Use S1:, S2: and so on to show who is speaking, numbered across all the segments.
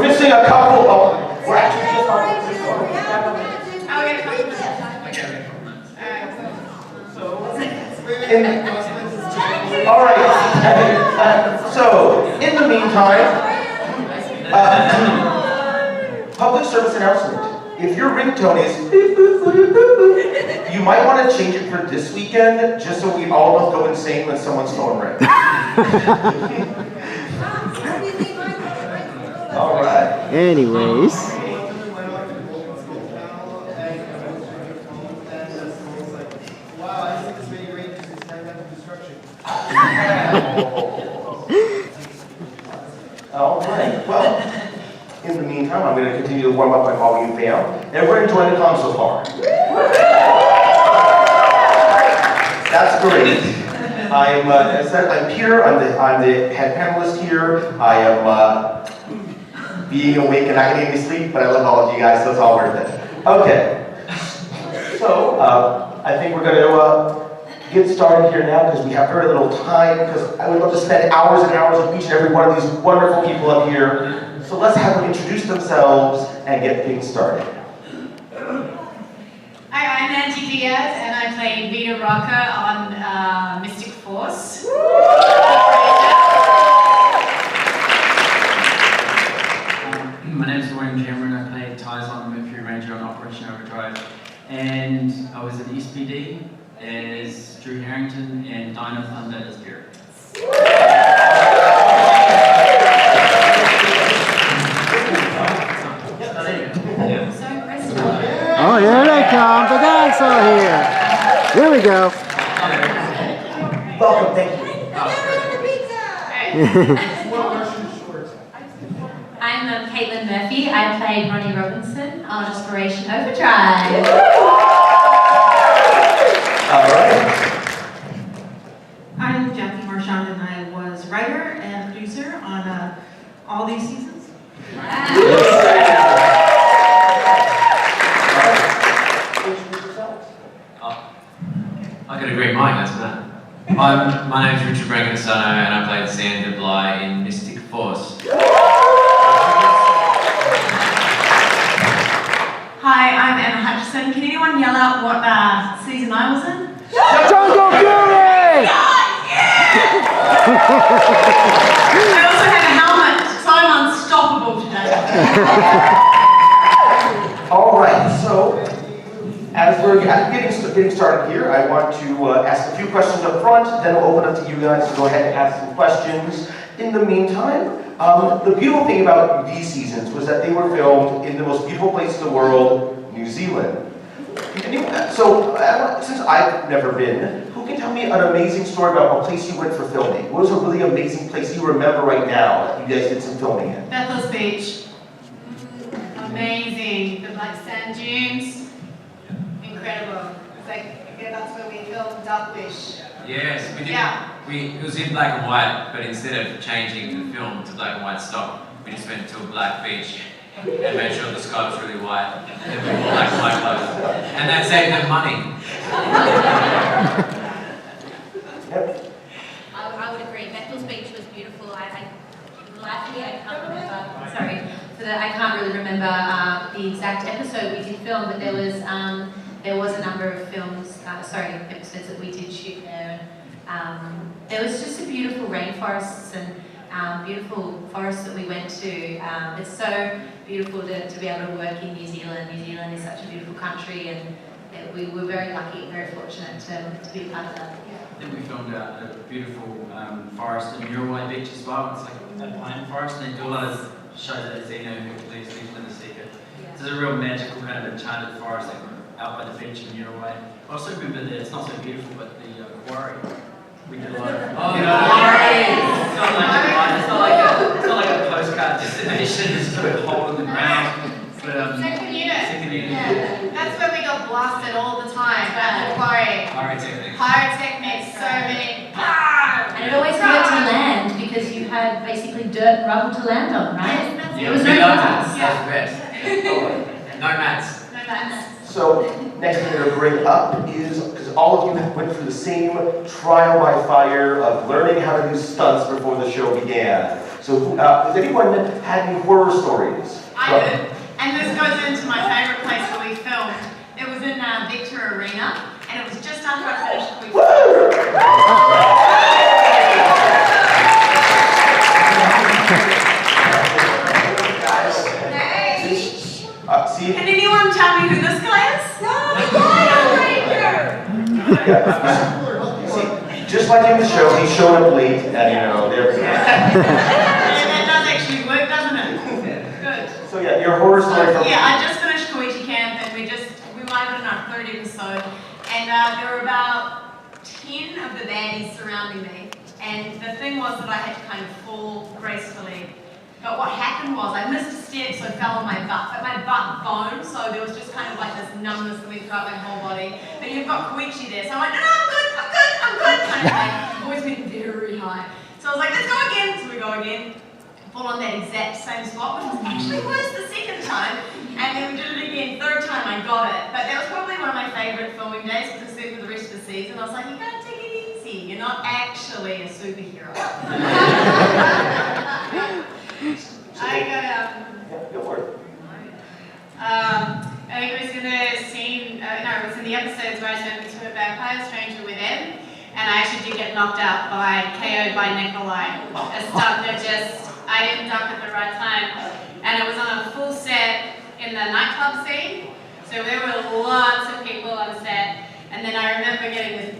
S1: We're missing a couple. Oh, we're actually just on this one. All right. So, in the meantime, public service announcement. If your ringtone is you might want to change it for this weekend, just so we all don't go insane when someone's phone rings. All right.
S2: Anyways.
S1: All right. Well, in the meantime, I'm going to continue to warm up my volume down. Everyone enjoying the con so far? That's great. I'm Peter. I'm the head panelist here. I am being awake and not getting any sleep, but I love all of you guys, so it's all worth it. Okay. So I think we're going to get started here now because we have very little time. Because I would love to spend hours and hours with each and every one of these wonderful people up here. So let's have them introduce themselves and get things started.
S3: Hi, I'm Angie Diaz, and I play Vita Rocker on Mystic Force.
S4: My name is William Cameron. I played Tyson, the Mercury Ranger on Operation Overdrive. And I was at East PD as Drew Harrington and Dino Thunder as Garrett.
S2: Oh, here they come. The dinosaur here. Here we go.
S1: Welcome, thank you.
S5: I'm Caitlin Murphy. I played Ronnie Robinson on Operation Overdrive.
S1: All right.
S6: I'm Jackie Marchand, and I was writer and producer on all these seasons.
S7: I got a great mic, that's Matt. My name's Richard Brancansano and I played Sander Bly in Mystic Force.
S6: Hi, I'm Emma Hutchison. Can anyone yell out what season I was in?
S2: Jungle Fury!
S6: I also have a helmet, so I'm unstoppable today.
S1: All right, so as we're getting started here, I want to ask a few questions up front, then we'll open up to you guys to go ahead and ask some questions. In the meantime, the beautiful thing about these seasons was that they were filmed in the most beautiful place in the world, New Zealand. So, since I've never been, who can tell me an amazing story about a place you went for filming? What was a really amazing place you remember right now that you guys did some filming in?
S3: Bethel's Beach. Amazing. The black sand dunes. Incredible. It's like, yeah, that's where we filmed Duckwish.
S7: Yes, we did.
S3: Yeah.
S7: It was in black and white, but instead of changing the film to black and white stock, we just went to a black beach and made sure the sky was really white. And we wore black and white clothes. And that saved them money.
S5: I would agree. Bethel's Beach was beautiful. I can't remember. Sorry, I can't really remember the exact episode we did film, but there was a number of episodes that we did shoot there. There was just a beautiful rainforests and beautiful forests that we went to. It's so beautiful to be able to work in New Zealand. New Zealand is such a beautiful country, and we were very lucky and very fortunate to be part of that.
S4: Then we filmed a beautiful forest in Uruguay Beach as well. It's like a pine forest, and they do a lot of shows at Zeno who believes people in the secret.
S5: Yeah.
S4: It's a real magical kind of enchanted forest like, out by the beach in Uruguay. I also remember that it's not so beautiful, but the quarry. We did a lot of.
S7: Oh, nice!
S4: It's not like a postcard destination. It's got a hole in the ground. But,
S3: Second unit.
S4: Yeah.
S3: That's where we got blasted all the time at the quarry.
S7: Pyrotechnics.
S3: Pyrotechnics, so many.
S5: And it always hurt to land because you had basically dirt and rubble to land on, right?
S7: Yeah,
S5: There was
S7: we
S5: no
S7: loved
S5: grass.
S7: it. That was the best. No mats.
S3: No mats.
S1: So, next thing to bring up is, because because all of you went through the same trial by fire of learning how to do stunts before the show began. So has anyone had any horror stories?
S3: I did. And this goes into my favorite place where we filmed. It was in Victor Arena, and it was just after I finished Queen.
S1: See?
S3: Can anyone tell me who this guy is? No,
S1: See, just like in the show, he showed up late, and there.
S3: that does actually work, doesn't it? Good.
S1: So yeah, your horror story from...
S3: Yeah, I just finished Koichi Camp, and we might have done our third episode, and there were about 10 of the baddies surrounding me, and the thing was that I had to kind of fall gracefully. But what happened was I missed a step, so I fell on my butt. But my butt boned, so there was just kind of like this numbness that went throughout my whole body. But you've got Koichi there, so I'm like, no, I'm good, kind of like, voice went very high. So I was like, let's go again. So we go again, fall on that exact same spot, which was actually worse the second time. And then we did it again, third time I got it. But that was probably one of my favourite filming days, because for the rest of the season, I was like, you gotta take it easy. You're not actually a superhero. I got
S1: Go for it.
S3: I think it was in the scene, it was in the episodes where I turned into a vampire stranger with M, and I actually did get knocked out KO'd by Nikolai. A stunt that I didn't duck at the right time. And it was on a full set in the nightclub scene, so there were lots of people on set, and then I remember getting this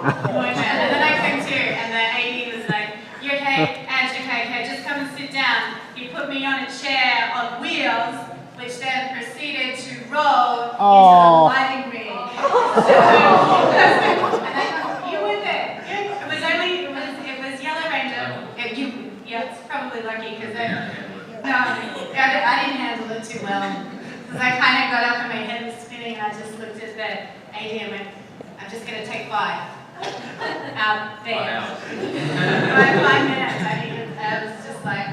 S3: and then I came to, and the AD was like, you okay? And okay, just come and sit down. He put me on a chair on wheels, which then proceeded to roll into the lighting ring. And I thought, you were there. It was Yellow Ranger. It's probably lucky because I didn't handle it too well. Because I kind of got up and my head was spinning and I just looked at the AD and went, I'm just going to take 5. Out there. 5 minutes. I was just like,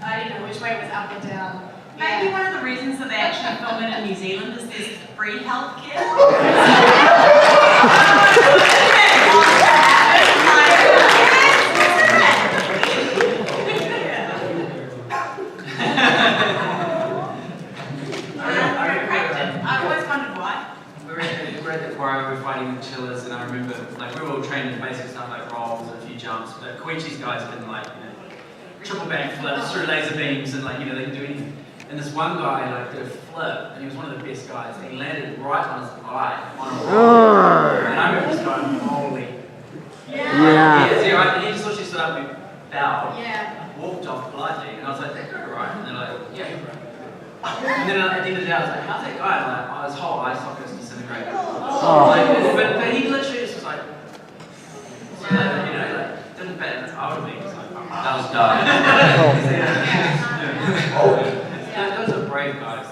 S3: I didn't know which way was up or down.
S6: Maybe one of the reasons that they actually film it in New Zealand is there's free healthcare.
S3: I always wondered why.
S4: We were at the quarry, we were fighting the chillers, and I remember, we were all trained in basic stuff like rolls and a few jumps, but Koichi's guys can triple backflips through laser beams, and they can do anything. And this one guy did a flip, and he was one of the best guys, and he landed right on his eye, on a roll. And I remember just going, holy.
S2: Yeah.
S4: He just literally stood up and bowed, walked off politely, and I was like, that guy right? And they're like, yeah, you're right. And then at the end of the day, I was like, how's that guy? And his whole eye socket's disintegrated. But he literally just was like, didn't bet. I would have been just like, that was dark. Those are brave guys.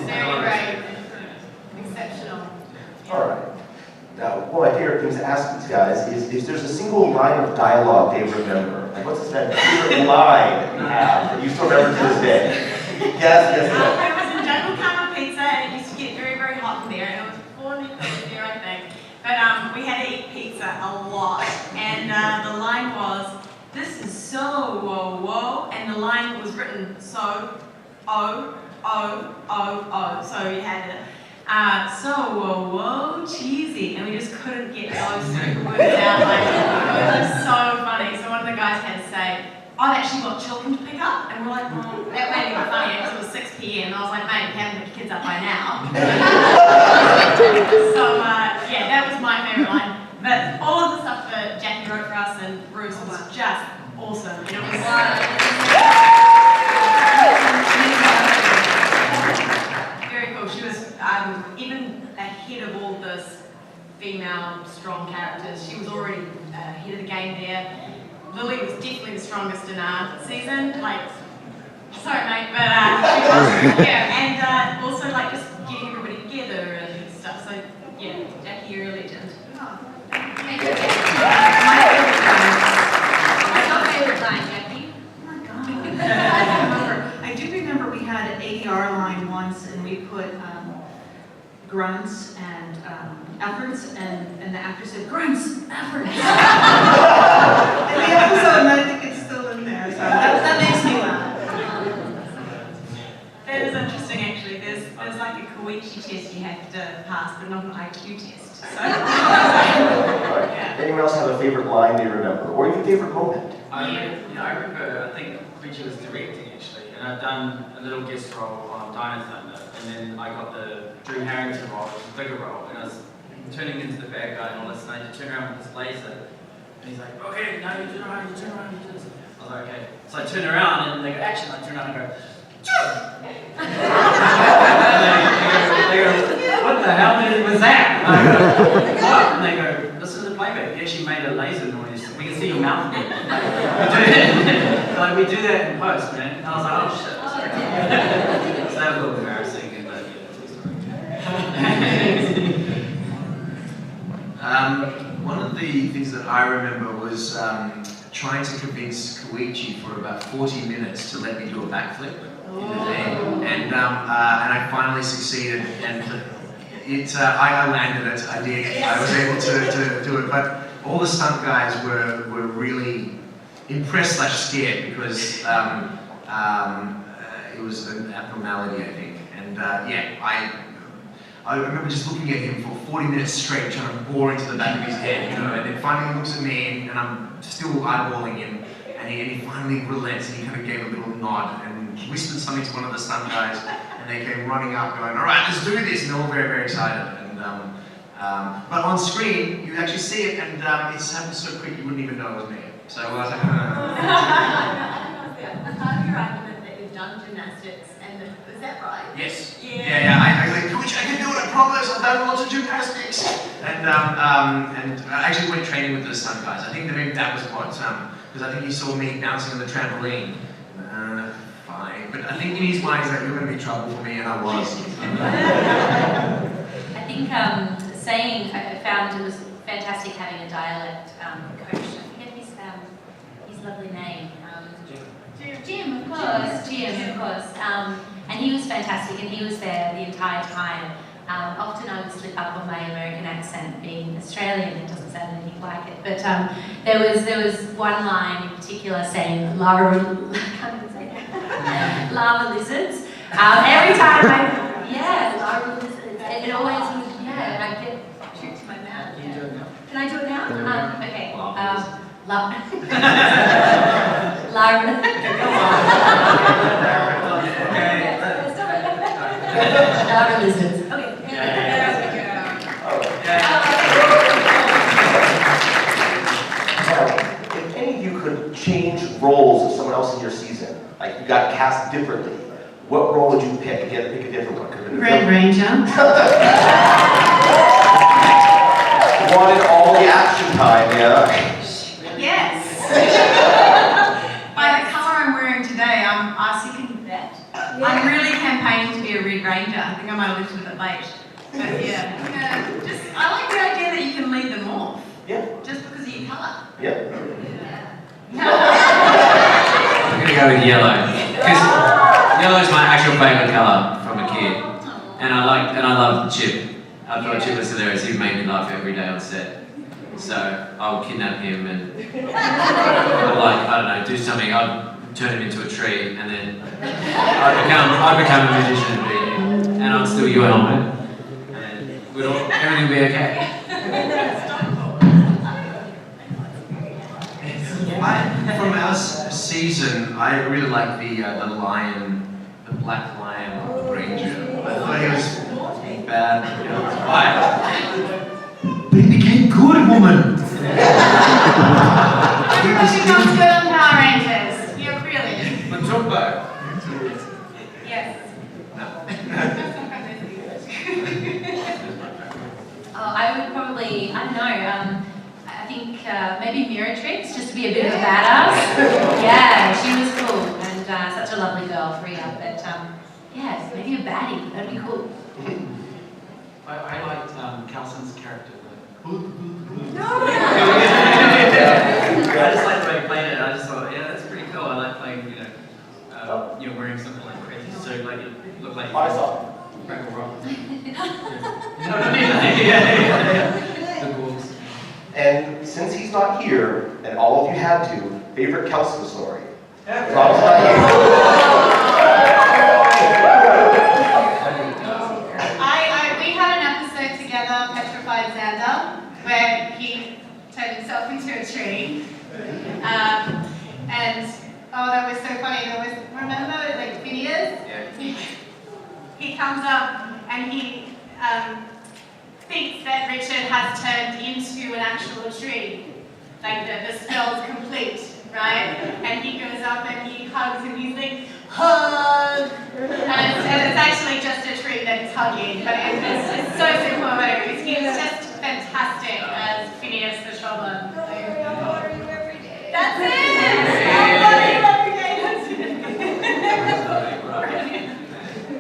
S3: Very brave. Exceptional.
S1: All right. Now, one of my favorite things to ask these guys is if there's a single line of dialogue they remember. What's that favorite line that you have that you still remember to this day? Yes.
S3: It was in Jungle Karma Pizza, and it used to get very, very hot in there, and it was 4 minutes there, I think. But we had to eat pizza a lot, and the line was, this is so whoa, and the line was written so, so you had to, so whoa, cheesy, and we just couldn't get those words out, it was so funny. So one of the guys had to say, I've actually got children to pick up, and we're like, well, that made it funny because it was 6 p.m. and I was like, mate, you haven't got your kids up by now. So that was my favourite line. But all of the stuff that Jackie wrote for us and Bruce was just awesome. And it was very cool. She was even ahead of all this female strong characters. She was already ahead of the game there. Lily was definitely the strongest in our season. Sorry mate, but she was, and also just getting everybody together and stuff. So Jackie, you're a legend.
S5: Thank you. What's your favorite line, Jackie?
S6: Oh my God. I do remember we had an ADR line once, and we put grunts and efforts, and the actor said, grunts, efforts. In the episode, and I think it's still in there, so that makes me laugh.
S3: That is interesting, actually. There's like a Koichi test you have to pass, but not an IQ test. So, yeah.
S1: Anyone else have a favorite line they remember, or even favorite moment?
S4: I remember, I think Creature was directing actually, and I've done a little guest role on Dino Thunder, and then I got the Drew Harrington role, which was a bigger role, and I was turning into the bad guy and all this, and I had to turn around with this laser, and he's like, okay, now you turn around, you do this. I was like, okay. So I turn around, and they go, action, I turn around and go, and they go, what the hell was that? And I go, what? And they go, this is a playback. You actually made a laser noise. We can see your mouth again. Like, we do that in post, man. And I was like, oh shit, sorry. So that was a little embarrassing, but
S8: one of the things that I remember was trying to convince Koichi for about 40 minutes to let me do a backflip in the day. And I finally succeeded, and I landed it, I did. I was able to do it, but all the stunt guys were really impressed / scared because it was an abnormality, I think. And I remember just looking at him for 40 minutes straight, trying to bore into the back of his head, you know, and then finally he looks at me, and I'm still eyeballing him, and he finally relents, and he kind of gave a little nod, and he whispered something to one of the stunt guys, and they came running up going, all right, let's do this, and they're all very, very excited. And but on screen, you actually see it, and it's happened so quick you wouldn't even know it was me. So I was like,
S3: Part of your argument that you've done gymnastics, and is that right?
S8: yes.
S3: Yeah.
S8: I like, Coach, I can do it, I promise, I've done lots of gymnastics. And I actually went training with the stunt guys. I think maybe that was what, because I think he saw me bouncing on the trampoline. Fine. But I think in his mind, he's like, you're going to be trouble for me, and I was.
S5: I think I found it was fantastic having a dialect coach. I forget his lovely name. Jim, of course. And he was fantastic, and he was there the entire time. Often I would slip up on my American accent, being Australian. It doesn't sound anything like it. But there was one line in particular saying lava. I can't even say that. Lava lizards. Every time lava lizards. It always would. Yeah, I get shoot to my mouth. Yeah. Can I do it now? Okay. Lava lizards. Okay.
S1: Now, if any of you could change roles of someone else in your season, like you got cast differently, what role would you pick? Again, pick a different one.
S6: Red Ranger.
S1: Wanted all the action time, yeah?
S3: Yes. By the colour I'm wearing today, I second that. I'm really campaigning to be a Red Ranger. I think I might have lived a bit late. But yeah. I like the idea that you can lead them off.
S1: Yeah.
S3: Just because of your colour.
S1: Yeah.
S7: I'm going to go with yellow. Because yellow is my actual favourite colour from a kid. And I love Chip. I thought Chip was hilarious. He made me laugh every day on set. So I'll kidnap him and I don't know, do something. I'd turn him into a tree, and then I'd become a magician and be him. And I'm still you and I. And everything will be okay.
S8: From our season, I really like the lion, the black lion ranger. I thought he was bad, you know, quiet. But he became good, woman.
S3: Everybody becomes good on Power Rangers. You're brilliant.
S8: But Turbo.
S3: Yes.
S5: I would probably, I don't know, I think maybe Miratrix, just to be a bit of a badass. Yeah, she was cool, and such a lovely girl, Frida. But yeah, maybe a baddie, that'd be cool.
S4: I liked Calson's character. I just like the way he played it. I just thought, yeah, that's pretty cool. I like playing, you know, wearing something like crazy suit, like it looked like.
S1: I saw.
S4: Rebel Rock. You know what I mean? Yeah. The Ghouls.
S1: And since he's not here, and all of you had to, favorite Kelso story? Rob's not here.
S3: We had an episode together, Petrified Xander, where he turned himself into a tree. And oh, that was so funny. Remember, like Phineas? He comes up and he thinks that Richard has turned into an actual tree. Like the spell's complete, right? And he goes up and he hugs and he's like, hug! And it's actually just a tree that he's hugging. But it's so simple, but he's just fantastic as Phineas the Troubler. That's it!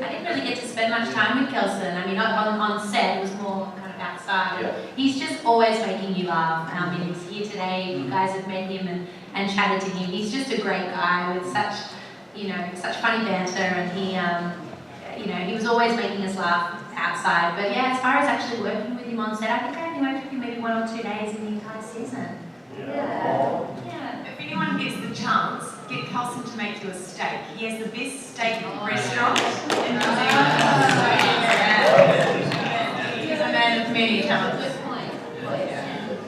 S5: I didn't really get to spend much time with Kelson. I mean, on set, it was more kind of outside.
S1: Yeah.
S5: He's just always making you laugh. I mean, he's here today. You guys have met him and chatted to him. He's just a great guy with such funny banter, and he was always making us laugh outside. But yeah, as far as actually working with him on set, I think I only worked with him maybe 1 or 2 days in the entire season. Yeah.
S3: If anyone gets the chance, get Kelson to make you a steak. He has the best steak restaurant in New Zealand. He's a man of many talents.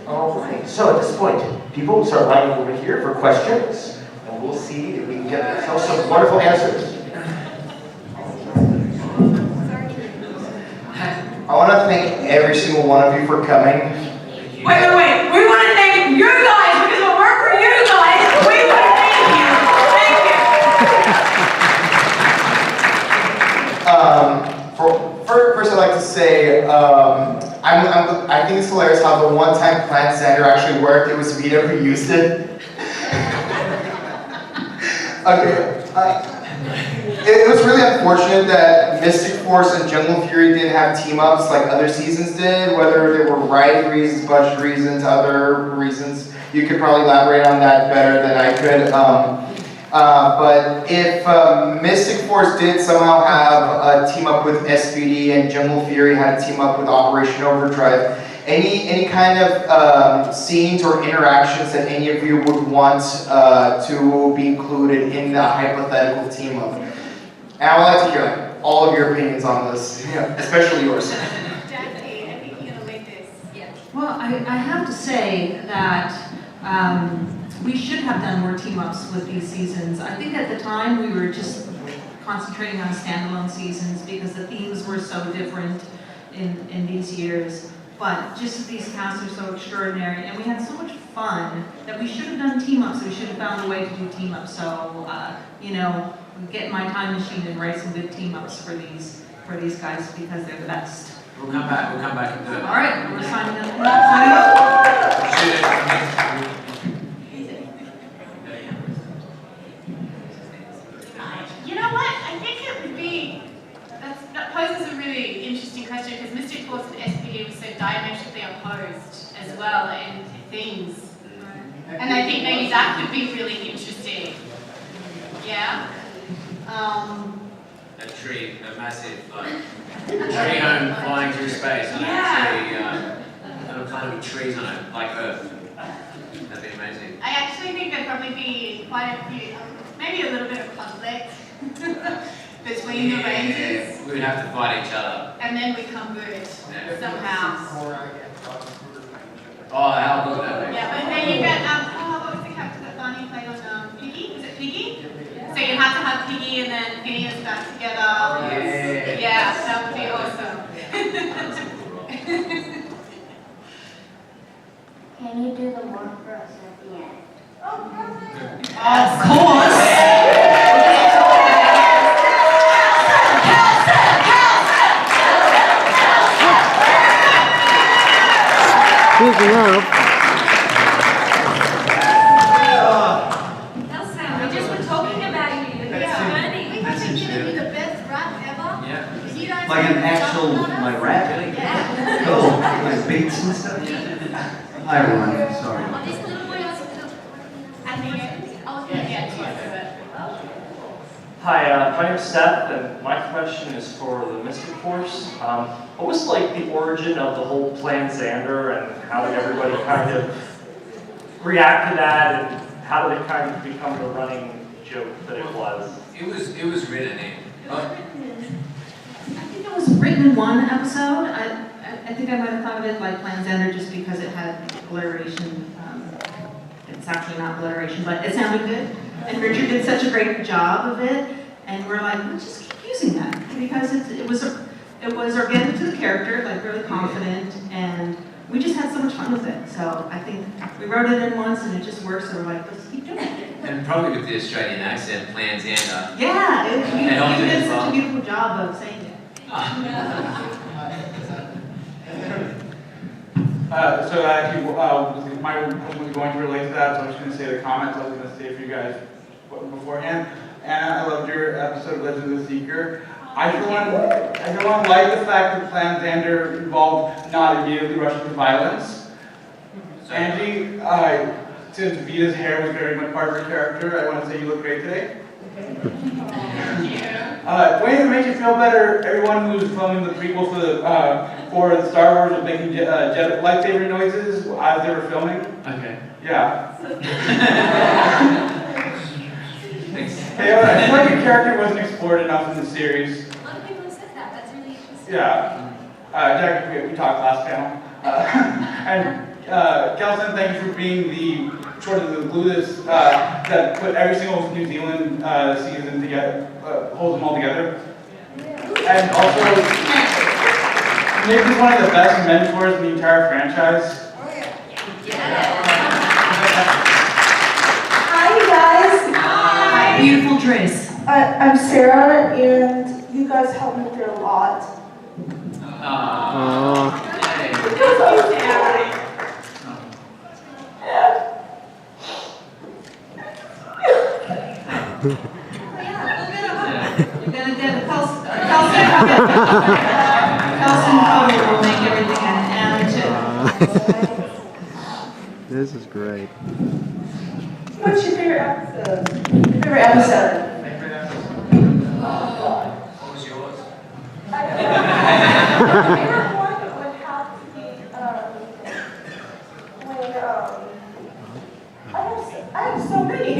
S1: All right, so at this point, people start lining over here for questions, and we'll see if we can get ourselves some wonderful answers.
S9: I want to thank every single one of you for coming.
S3: Wait. We want to thank you guys because we work for you guys. We want to thank you.
S9: First, I'd like to say I think it's hilarious how the one-time plant sander actually worked. It was Vita who used it. Okay. It was really unfortunate that Mystic Force and Jungle Fury didn't have team-ups like other seasons did, whether they were writing reasons, budget reasons, other reasons. You could probably elaborate on that better than I could. But if Mystic Force did somehow have a team-up with SPD and Jungle Fury had a team-up with Operation Overdrive, any kind of scenes or interactions that any of you would want to be included in the hypothetical team-up? And I would like to hear all of your opinions on this, especially yours.
S3: Jackie, I think you're going to lead this. Yeah.
S6: Well, I have to say that we should have done more team-ups with these seasons. I think at the time we were just concentrating on standalone seasons because the themes were so different in these years. But just these casts are so extraordinary, and we had so much fun that we should have done team-ups. We should have found a way to do team-ups. So, get in my time machine and write some good team-ups for these guys because they're the best.
S4: We'll come back and do it.
S6: All right, we're signing up.
S3: You know what? I think it would be, that poses a really interesting question because Mystic Force and SPD were so diametrically opposed as well in themes. And I think maybe that could be really interesting. Yeah?
S7: A massive tree home flying through space on a tree, and a planet with trees on it, like Earth. That'd be amazing.
S3: I actually think there'd probably be quite a few, maybe a little bit of conflict between the ranges.
S7: We would have to fight each other.
S3: And then we come good somehow.
S7: Oh, how good that would be.
S3: Yeah, but then you get, what was the character that Barney played on Piggy? Was it Piggy? So you have to have Piggy and then Phineas back together. Yeah, that would be awesome.
S10: Can you do the work for us at the end?
S3: Of course!
S2: Speaking of,
S5: Elsa, we just were talking about you.
S3: We haven't given you the best rap ever.
S7: Yeah.
S3: You don't
S11: Like an actual, like rap?
S3: Yeah.
S11: Oh, like beats and stuff? Hi everyone, sorry.
S3: Oh, this little boy also at the end. Oh, yeah,
S12: Hi, my name is Seth, and my question is for the Mystic Force. What was like the origin of the whole Plan Xander, and how did everybody kind of react to that, and how did it kind of become the running joke that it was?
S7: It was written in.
S6: I think it was written in one episode. I think I might have thought of it like Plan Xander just because it had alliteration. It's actually not alliteration, but it sounded good. And Richard did such a great job of it, and we're like, let's just keep using that because it was organic to the character, like really confident, and we just had so much fun with it. So I think we wrote it in once, and it just works. So we're like, let's keep doing it.
S7: And probably with the Australian accent, Plan Xander.
S6: Yeah, you did
S7: as well.
S6: such a beautiful job of saying it.
S13: So actually, my question was going to relate to that, so I was going to say the comments I was going to say for you guys beforehand. Anna, I loved your episode of Legend of the Seeker. I for one like the fact that Plan Xander involved not immediately rushing to violence. Angie, since Vita's hair was very much part of her character, I want to say you look great today. Dwayne, it makes you feel better. Everyone who's filming the prequel for the Star Wars was making jet lightsaber noises as they were filming.
S4: Okay.
S13: Yeah.
S7: Thanks.
S13: Hey, I feel like your character wasn't explored enough in the series.
S5: A lot of people have said that. That's really interesting.
S13: Yeah. Jack, we talked last panel. And Kelson, thank you for being the sort of the glue that put every single New Zealand season together, holds them all together. And also, Nick is one of the best mentors in the entire franchise.
S14: Hi, you guys.
S6: Hi. Beautiful dress.
S14: I'm Sarah, and you guys helped me through a lot.
S6: You're gonna get a Kelson Cody will make everything an amateur.
S2: This is great.
S14: What's your favorite episode? Favorite episode?
S7: What was yours?
S14: My favorite one would have to be when I have so many.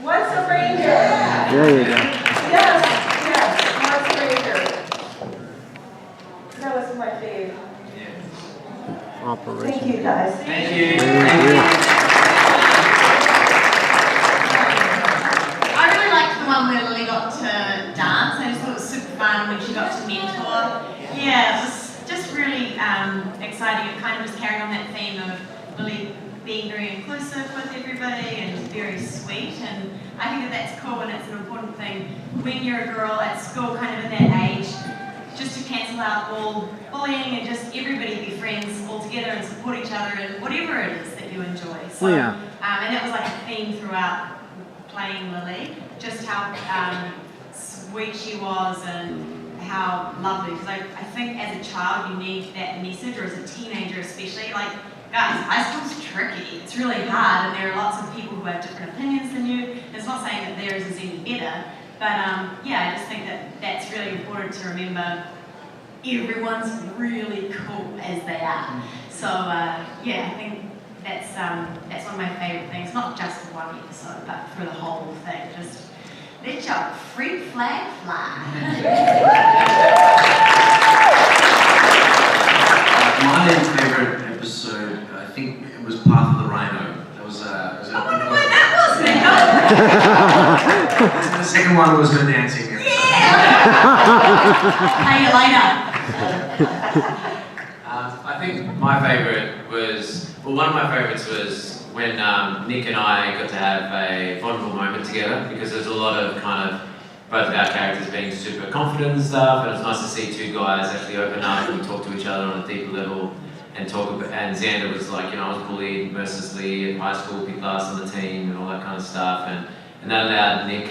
S14: What's a Ranger?
S2: There you go.
S14: Yes, What's a Ranger? That was my fave.
S2: Operation.
S14: Thank you guys.
S13: Thank you.
S3: I really liked the one where Lily got to dance. I just thought it was super fun when she got to mentor. Yeah, it was just really exciting. It kind of just carried on that theme of Lily being very inclusive with everybody and very sweet. And I think that that's cool and it's an important thing when you're a girl at school, kind of in that age, just to cancel out all bullying and just everybody be friends all together and support each other in whatever it is that you enjoy. So,
S2: Yeah.
S3: And that was like a theme throughout playing Lily, just how sweet she was and how lovely. Because I think as a child you need that message, or as a teenager especially, like, guys, high school's tricky. It's really hard, and there are lots of people who have different opinions than you. It's not saying that theirs is any better, but yeah, I just think that that's really important to remember. Everyone's really cool as they are. So yeah, I think that's one of my favourite things. Not just for one episode, but for the whole thing. Just let your freak flag fly.
S11: My favourite episode, I think it was Path of the Rhino. That was
S3: I wonder why that was,
S8: The second one was the dancing.
S3: Pay you later.
S7: I think my favourite was, well, one of my favourites was when Nick and I got to have a vulnerable moment together, because there's a lot of kind of both of our characters being super confident and stuff, and it's nice to see two guys actually open up and talk to each other on a deeper level and talk about, and Xander was like, you know, I was bullied mercilessly in high school, picked last on the team and all that kind of stuff, and that allowed Nick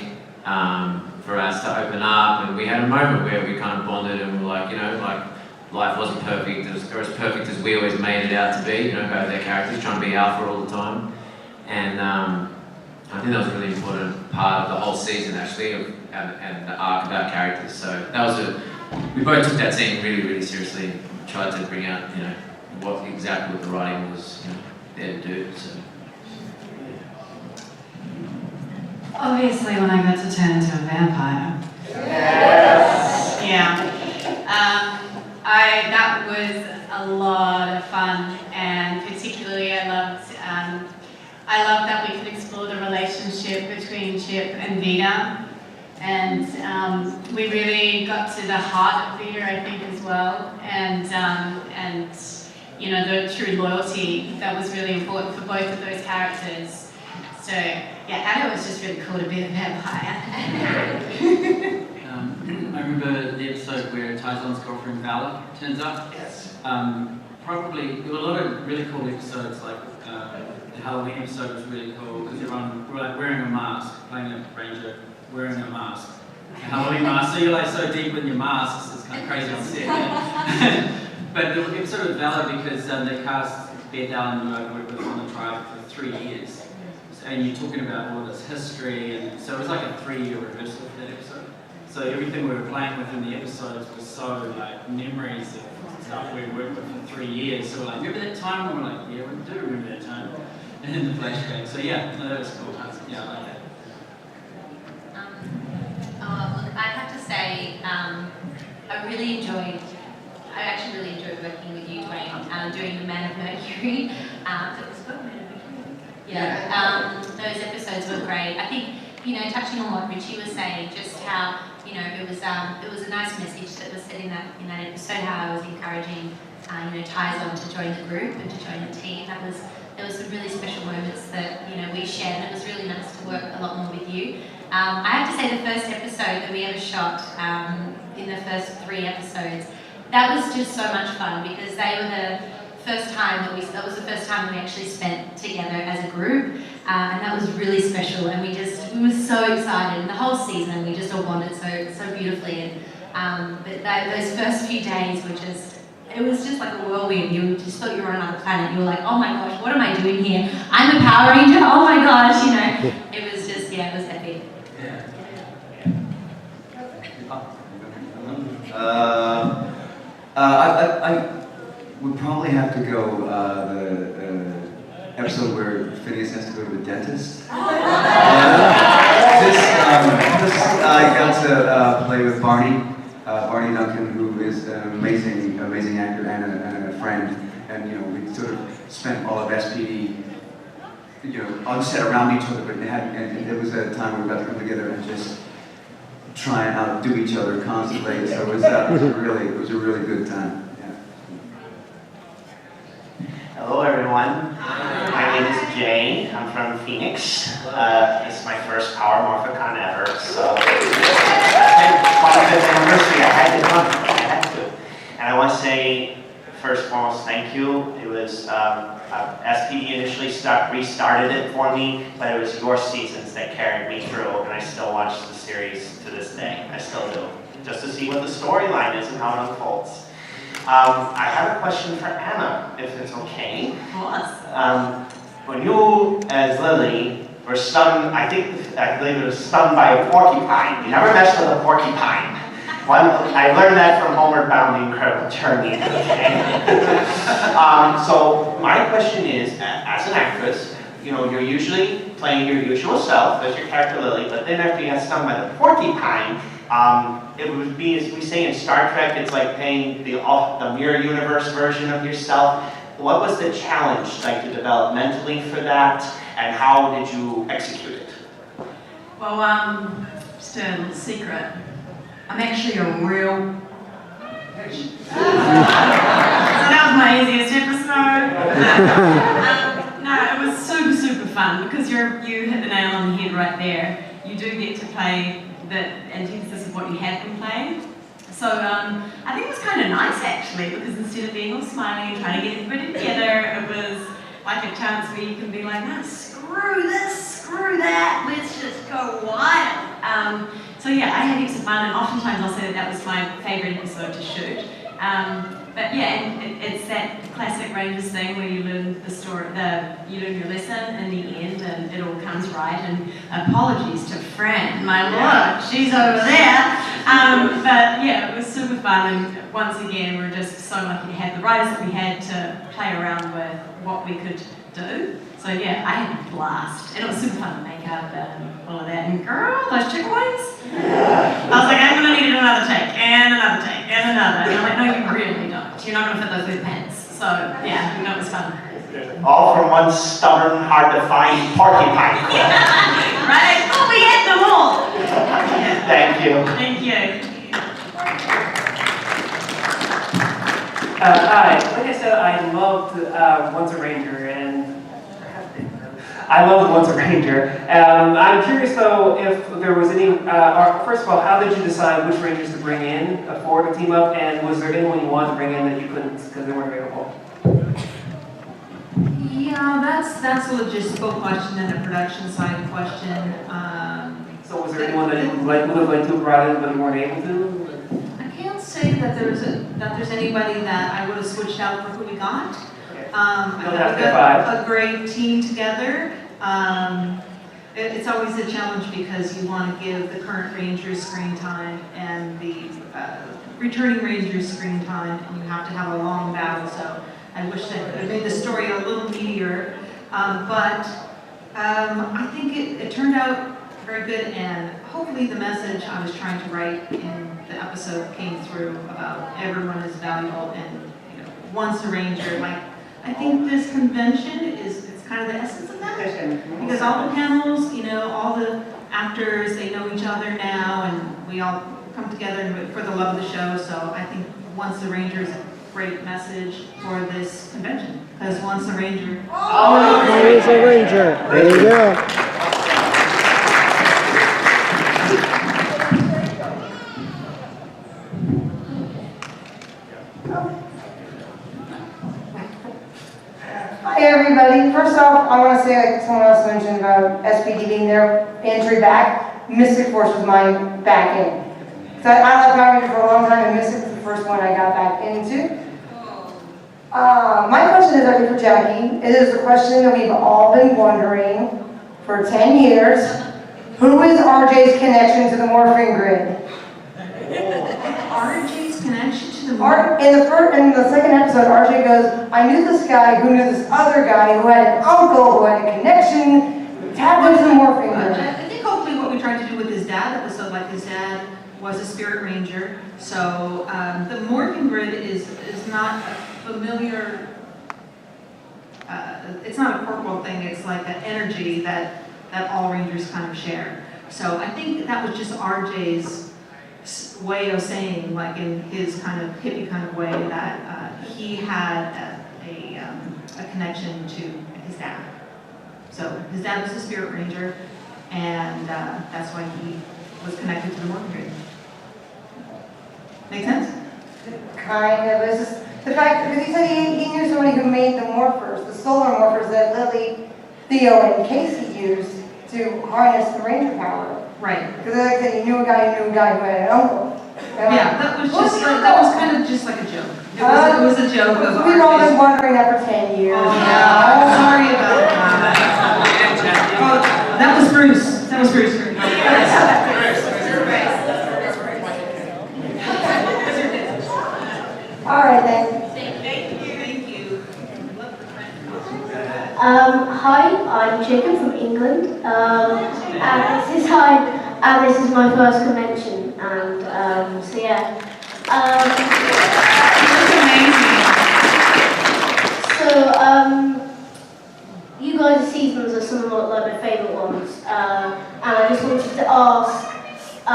S7: for us to open up, and we had a moment where we kind of bonded and were like, you know, like life wasn't perfect, or as perfect as we always made it out to be, you know, both their characters trying to be alpha all the time. And and I think that was a really important part of the whole season actually, and the arc of our characters. So that was we both took that scene really, really seriously and tried to bring out, what the writing was, there to do. So.
S15: Obviously, when I got to turn into a vampire.
S1: Yes.
S15: Yeah. That was a lot of fun, and particularly I loved that we could explore the relationship between Chip and Vita, and we really got to the heart of Vita, I think, as well, and the true loyalty that was really important for both of those characters. So yeah, I thought it was just really cool to be a vampire.
S4: I remember the episode where Tyzon's girlfriend Vala turns up.
S1: Yes.
S4: Probably there were a lot of really cool episodes, like the Halloween episode was really cool because everyone were like wearing a mask, playing a ranger, wearing a mask, a Halloween mask. So you're like so deep in your masks, it's kind of crazy on set. But the episode with Vala, because they cast Beth Allen, who I worked with on the trial for 3 years, and you're talking about all this history, and so it was like a 3-year rehearsal for that episode. So everything we were playing with in the episodes was so like memories of stuff we worked with for 3 years. So we're like, remember that time? And we're like, yeah, we do remember that time. And then the flashback. So yeah, no, that was cool. Yeah, I like that.
S5: Look, I have to say, I actually really enjoyed working with you, Dwayne, doing the Man of Mercury. It was called Man of Mercury. Yeah, those episodes were great. I think, touching on what Richie was saying, just how, it was a nice message that was said in that episode, how I was encouraging, Tyzon to join the group and to join the team. There was some really special moments that, we shared, and it was really nice to work a lot more with you. I have to say the first episode that we ever shot, in the first 3 episodes, that was just so much fun because they were the first time that was the first time we actually spent together as a group, and that was really special, and we were so excited, and the whole season we just all bonded so beautifully, and but those first few days were it was just like a whirlwind. You just thought you were on another planet. You were like, oh my gosh, what am I doing here? I'm a Power Ranger, oh my gosh, it was just, it was epic.
S16: I would probably have to go the episode where Phineas has to go to the dentist. I got to play with Barney Duncan, who is an amazing actor and a friend, and we sort of spent all of SPD on set around each other, but and it was a time where we got to come together and just try and outdo each other constantly. So it was a really good time.
S17: Hello everyone, my name is Jay, I'm from Phoenix. This is my first Power Morphicon ever, so 25th anniversary, I had to. And I want to say, first and foremost, thank you. It was, SPD initially restarted it for me, but it was your seasons that carried me through, and I still watch the series to this day. I still do, just to see what the storyline is and how it unfolds. I have a question for Anna, if it's okay.
S15: Of course.
S17: When you, as Lily, were stung, I believe it was stung by a porcupine. You never messed with a porcupine. I learned that from Homeward Bound: The Incredible Journey. Okay? So my question is, as an actress, you're usually playing your usual self as your character Lily, but then after you got stung by the porcupine, it would be, as we say in Star Trek, it's like playing the mirror universe version of yourself. What was the challenge like to develop mentally for that, and how did you execute it?
S15: Well, just a little secret. I'm actually a real... So that was my easiest episode. No, it was super fun because you hit the nail on the head right there. You do get to play the antithesis of what you have been playing. So I think it was kind of nice actually, because instead of being all smiley and trying to get everybody together, it was like a chance where you can be like, no, screw this, screw that, let's just go wild. So yeah, I had heaps of fun, and oftentimes I'll say that was my favourite episode to shoot. But yeah, and it's that classic Rangers thing where you learn the story, you learn your lesson in the end, and right, and apologies to Fran, my lord, she's over there. But yeah, it was super fun, and once again, we're just so lucky to have the writers that we had to play around with what we could do. So yeah, I had a blast, and it was super fun to make up and all of that. And girl, those chicken wings! I was like, I'm gonna need another take, and another take, and another. And I'm like, no, you really don't. You're not gonna fit those with pants. So yeah, it was fun.
S17: All from one stubborn, hard to find porcupine.
S15: Right? Oh, we had them all.
S17: Thank you.
S15: Thank you.
S18: Hi, like I said, I loved Once a Ranger, and I loved Once a Ranger. I'm curious though if there was any, first of all, how did you decide which Rangers to bring in for the team up, and was there anyone you wanted to bring in that you couldn't because they weren't available?
S6: Yeah, that's a logistical question and a production side question.
S18: So was there anyone that you would have liked to have brought in but you weren't able to?
S6: I can't say that there's anybody that I would have switched out for who we got. I think we got a great team together. It's always a challenge because you want to give the current Rangers screen time and the returning Rangers screen time, and you have to have a long battle. So I wish that could have made the story a little meatier, but I think it turned out very good, and hopefully the message I was trying to write in the episode came through about everyone is valuable, and once a Ranger. Like, I think this convention it's kind of the essence of that, because all the panels, all the actors, they know each other now, and we all come together for the love of the show. So I think Once a Ranger is a great message for this convention, because once a Ranger,
S2: always a Ranger. There you go.
S19: Hi everybody. First off, I want to say, like someone else mentioned about SPD being their entry back, Mystic Force was mine back in. So I love Power Rangers for a long time, and Mystic was the first one I got back into. My question is actually for Jackie. It is the question that we've all been wondering for 10 years. Who is RJ's connection to the morphing grid?
S6: RJ's connection to the
S19: in the second episode, RJ goes, I knew this guy who knew this other guy who had an uncle who had a connection, tapped into the morphing grid.
S6: I think hopefully what we tried to do with his dad episode, like his dad was a spirit ranger, so the morphing grid is not a familiar, it's not a corporal thing, it's like an energy that all rangers kind of share. So I think that was just RJ's way of saying, like in his kind of hippie kind of way, that he had a connection to his dad. So his dad was a spirit ranger, and that's why he was connected to the morphing grid. Make sense?
S19: Kind of. It's just the fact, because he said he knew somebody who made the morphers, the solar morphers that Lily, Theo, and Casey used to harness the ranger power.
S6: Right.
S19: Because like I said, he knew a guy who had an uncle.
S6: Yeah, that was just that was kind of just like a joke. It was a joke of
S19: we've all been wondering that for 10 years.
S6: Oh, yeah. Sorry about that. Oh, that was Bruce. That was Bruce.
S19: All right, then.
S6: Thank you.
S10: Hi, I'm Jacob from England. And this is my first convention, and so yeah. You guys' seasons are some of like my favourite ones, and I just wanted to ask, I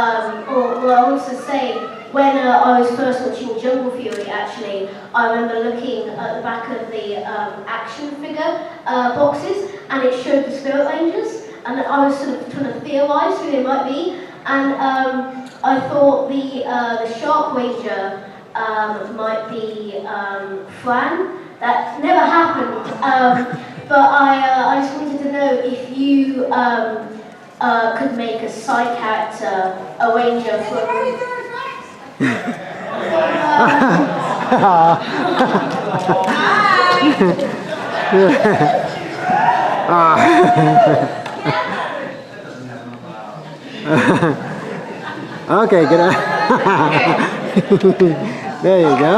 S10: wanted to say, when I was first watching Jungle Fury, actually, I remember looking at the back of the action figure boxes, and it showed the Spirit Rangers, and I was sort of trying to theorise who they might be, and I thought the Shark Ranger might be Fran. That never happened, but I just wanted to know if you could make a side character, a ranger from...
S2: Okay, good. There you go.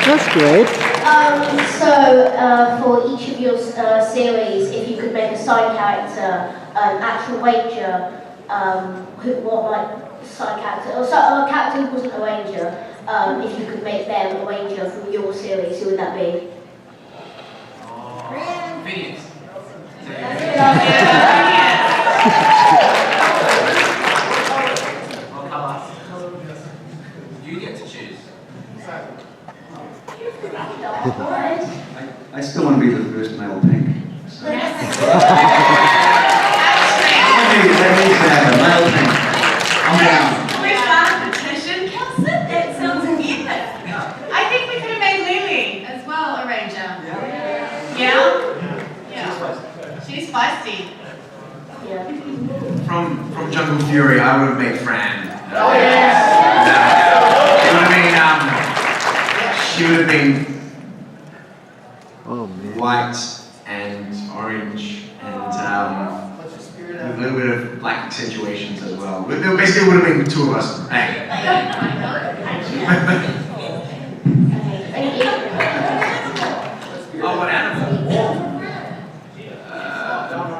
S2: That's great.
S10: So, for each of your series, if you could make a side character an actual ranger, what might side character, or a character who wasn't a ranger, if you could make them a ranger from your series, who would that be?
S7: Phoenix. You get to choose.
S16: I still want to be the first male pink. So. Let me grab a male pink. I'm down.
S15: We start a petition, Kelson? That sounds epic. I think we could have made Lily as well a ranger. Yeah? Yeah. She's feisty.
S10: Yeah.
S8: From Jungle Fury, I would have made Fran.
S10: Oh, yes.
S8: You know what I mean? She would have been white and orange and with a little bit of black accentuations as well. But basically, it would have been the two of us. Hey. Oh, what animal?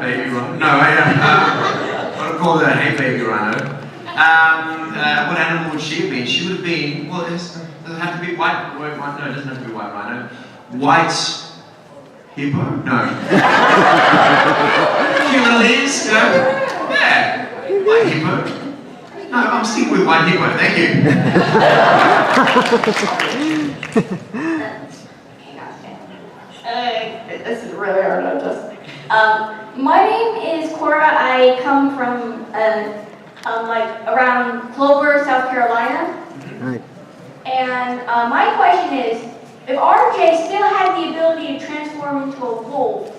S8: Baby rhino. No, what I call her, hey baby rhino. What animal would she have been? She would have been, well, does it have to be white? No, it doesn't have to be white rhino. White hippo? No. Humanities? No? Yeah. White hippo. No, I'm sticking with white hippo, thank you.
S20: This is really hard to adjust. My name is Cora. I come from around Clover, South Carolina.
S2: Right.
S20: And my question is, if RJ still had the ability to transform into a wolf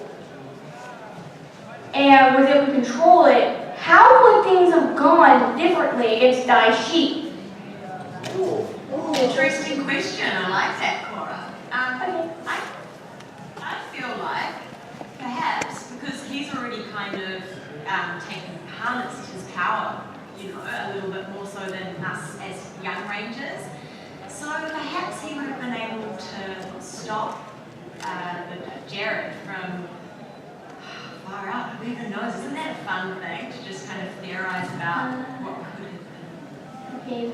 S20: and was able to control it, how would things have gone differently against Daishi?
S3: Interesting question. I like that, Cora. I feel like perhaps because he's already kind of harnessed his power, a little bit more so than us as young rangers. So perhaps he would have been able to stop Jared from far out. Who even knows? Isn't that a fun thing to just kind of theorize about what could have been?
S20: Okay,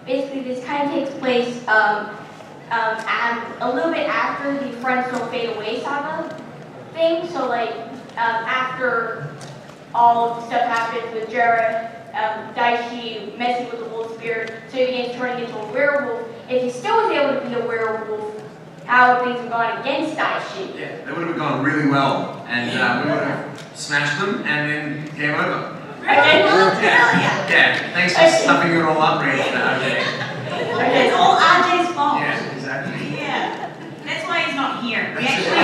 S20: basically this kind of takes place a little bit after the Friends Don't Fade Away saga thing. So after all of the stuff happens with Jared, Daishi messing with the wolf spirit, so he begins turning into a werewolf. If he still was able to be a werewolf, how would things have gone against Daishi?
S8: Yeah, they would have gone really well, and we would have smashed them, and then game over. Yeah, thanks for stuffing it all up, Ray.
S3: It's all RJ's fault.
S8: Yeah, exactly.
S3: Yeah. That's why he's not here. We actually,